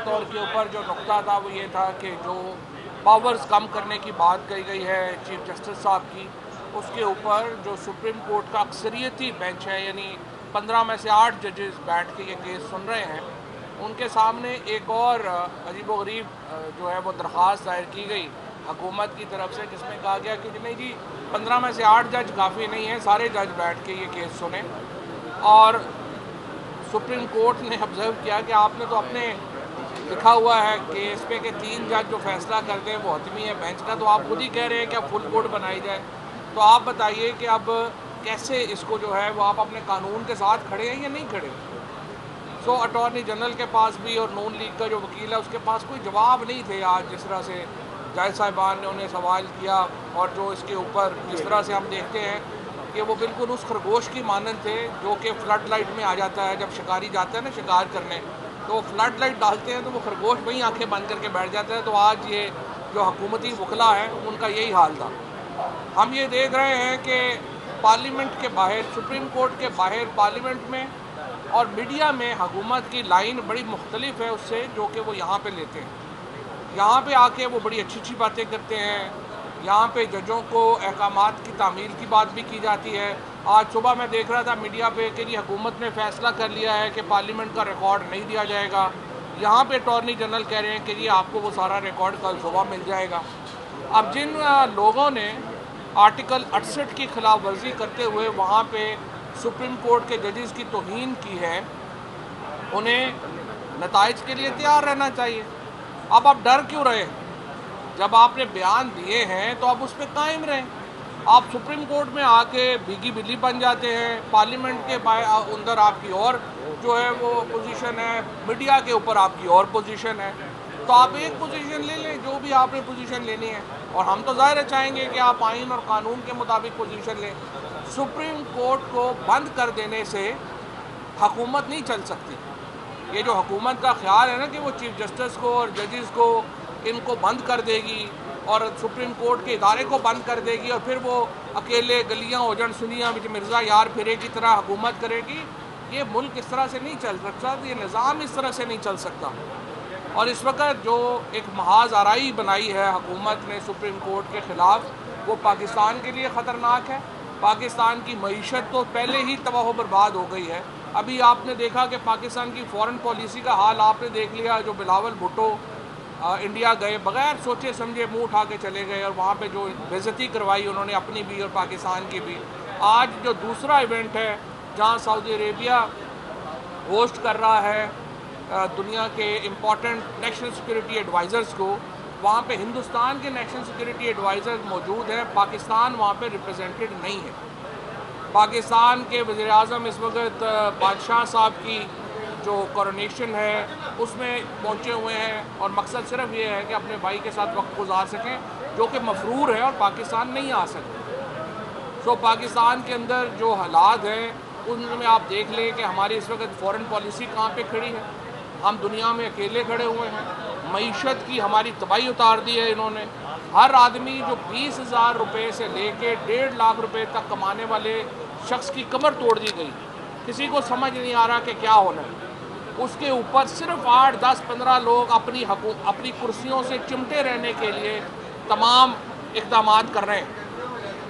طور کے اوپر جو نقطہ تھا وہ یہ تھا کہ جو پاورز کم کرنے کی بات کہی گئی ہے چیف جسٹس صاحب کی، اس کے اوپر جو سپریم کورٹ کا اکثریتی بینچ ہے، یعنی 15 میں سے 8 ججز بیٹھ کے یہ کیس سن رہے ہیں، ان کے سامنے ایک اور عجیب و غریب جو ہے وہ درخواست دائر کی گئی حکومت کی طرف سے، جس میں کہا گیا کہ نہیں جی 15 میں سے 8 جج کافی نہیں ہیں، سارے جج بیٹھ کے یہ کیس سنیں۔ اور سپریم کورٹ نے آبزرو کیا کہ آپ نے تو اپنے لکھا ہوا ہے کہ اس پہ کہ 3 جج جو فیصلہ کرتے ہیں وہ حتمی ہے بینچ کا، تو آپ خود ہی کہہ رہے ہیں کہ اب فل کورٹ بنائی جائے، تو آپ بتائیے کہ اب کیسے اس کو جو ہے وہ آپ اپنے قانون کے ساتھ کھڑے ہیں یا نہیں کھڑے؟ سو اٹارنی جنرل کے پاس بھی اور نون لیگ کا جو وکیل ہے اس کے پاس کوئی جواب نہیں تھے آج، جس طرح سے جج صاحبان نے انہیں سوال کیا، اور جو اس کے اوپر جس طرح سے ہم دیکھتے ہیں کہ وہ بالکل اس خرگوش کی مانند تھے جو کہ فلڈ لائٹ میں آ جاتا ہے، جب شکاری جاتا ہے نا شکار کرنے، تو وہ فلڈ لائٹ ڈالتے ہیں تو وہ خرگوش وہیں آنکھیں بند کر کے بیٹھ جاتا ہے۔ تو آج یہ جو حکومتی وکلا ہیں ان کا یہی حال تھا۔ ہم یہ دیکھ رہے ہیں کہ پارلیمنٹ کے باہر، سپریم کورٹ کے باہر پارلیمنٹ میں اور میڈیا میں حکومت کی لائن بڑی مختلف ہے اس سے جو کہ وہ یہاں پہ لیتے ہیں۔ یہاں پہ آ کے وہ بڑی اچھی اچھی باتیں کرتے ہیں، یہاں پہ ججوں کو احکامات کی تعمیل کی بات بھی کی جاتی ہے۔ آج صبح میں دیکھ رہا تھا میڈیا پہ کہ جی حکومت نے فیصلہ کر لیا ہے کہ پارلیمنٹ کا ریکارڈ نہیں دیا جائے گا، یہاں پہ اٹارنی جنرل کہہ رہے ہیں کہ جی آپ کو وہ سارا ریکارڈ کل صبح مل جائے گا۔ اب جن لوگوں نے آرٹیکل 68 کی خلاف ورزی کرتے ہوئے وہاں پہ سپریم کورٹ کے ججز کی توہین کی ہے، انہیں نتائج کے لیے تیار رہنا چاہیے۔ اب آپ ڈر کیوں رہے؟ جب آپ نے بیان دیے ہیں تو آپ اس پہ قائم رہیں۔ آپ سپریم کورٹ میں آ کے بھیگی بلی بن جاتے ہیں، پارلیمنٹ کے اندر آپ کی اور جو ہے وہ پوزیشن ہے، میڈیا کے اوپر آپ کی اور پوزیشن ہے، تو آپ ایک پوزیشن لے لیں جو بھی آپ نے پوزیشن لینی ہے، اور ہم تو ظاہر چاہیں گے کہ آپ آئین اور قانون کے مطابق پوزیشن لیں۔ سپریم کورٹ کو بند کر دینے سے حکومت نہیں چل سکتی۔ یہ جو حکومت کا خیال ہے نا کہ وہ چیف جسٹس کو اور ججز کو ان کو بند کر دے گی اور سپریم کورٹ کے ادارے کو بند کر دے گی اور پھر وہ اکیلے گلیاں اوجڑ سنیاں وچ مرزا یار پھرے کی طرح حکومت کرے گی، یہ ملک اس طرح سے نہیں چل سکتا، یہ نظام اس طرح سے نہیں چل سکتا۔ اور اس وقت جو ایک محاذ آرائی بنائی ہے حکومت نے سپریم کورٹ کے خلاف، وہ پاکستان کے لیے خطرناک ہے۔ پاکستان کی معیشت تو پہلے ہی تباہ و برباد ہو گئی ہے۔ ابھی آپ نے دیکھا کہ پاکستان کی فورن پالیسی کا حال آپ نے دیکھ لیا، جو بلاول بھٹو انڈیا گئے بغیر سوچے سمجھے منہ اٹھا کے چلے گئے، اور وہاں پہ جو بے عزتی کروائی انہوں نے اپنی بھی اور پاکستان کی بھی۔ آج جو دوسرا ایونٹ ہے جہاں سعودی عربیہ ہوسٹ کر رہا ہے دنیا کے امپورٹنٹ نیشنل سیکورٹی ایڈوائزرز کو، وہاں پہ ہندوستان کے نیشنل سیکورٹی ایڈوائزر موجود ہیں، پاکستان وہاں پہ ریپرزینٹڈ نہیں ہے۔ پاکستان کے وزیر اعظم اس وقت بادشاہ صاحب کی جو کورونیشن ہے اس میں پہنچے ہوئے ہیں، اور مقصد صرف یہ ہے کہ اپنے بھائی کے ساتھ وقت گزار سکیں، جو کہ مفرور ہے اور پاکستان نہیں آ سکتے۔ سو پاکستان کے اندر جو حالات ہیں ان میں آپ دیکھ لیں کہ ہماری اس وقت فورن پالیسی کہاں پہ کھڑی ہے۔ ہم دنیا میں اکیلے کھڑے ہوئے ہیں، معیشت کی ہماری تباہی اتار دی ہے انہوں نے۔ ہر آدمی جو 20,000 روپے سے لے کے 1.5 لاکھ روپے تک کمانے والے شخص کی کمر توڑ دی گئی، کسی کو سمجھ نہیں آ رہا کہ کیا ہونا ہے۔ اس کے اوپر صرف 8, 10, 15 لوگ اپنی کرسیوں سے چمٹے رہنے کے لیے تمام اقدامات کر رہے ہیں۔